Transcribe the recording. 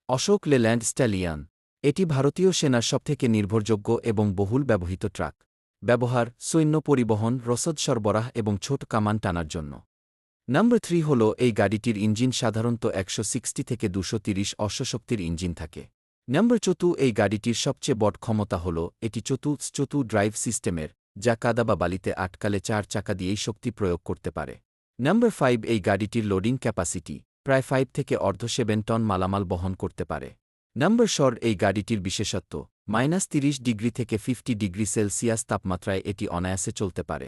Ashok Leyland stallion. এটি ভারতীয় সেনার সবথেকে নির্ভরযোগ্য এবং বহুল ব্যবহৃত ট্রাক। ব্যবহার: সৈন্য পরিবহন, রসদ সরবরাহ এবং ছোট কামান টানার জন্য। নম্বর 3 হল এই গাড়িটির ইঞ্জিন সাধারণত 160 থেকে 230 অশ্বশক্তির ইঞ্জিন থাকে। নম্বর 4 এই গাড়িটির সবচেয়ে বড় ক্ষমতা হল এটি চতু ড্রাইভ সিস্টেমের, যা কাদা বা বালিতে আটকালে 4 চাকা দিয়েই শক্তি প্রয়োগ করতে পারে। নম্বর 5 এই গাড়িটির লোডিং ক্যাপাসিটি প্রায় 5 থেকে অর্ধ 7 টন মালামাল বহন করতে পারে। নম্বর 6 এই গাড়িটির বিশেষত্ব -30 ডিগ্রি থেকে 50 ডিগ্রি সেলসিয়াস তাপমাত্রায় এটি অনায়াসে চলতে পারে।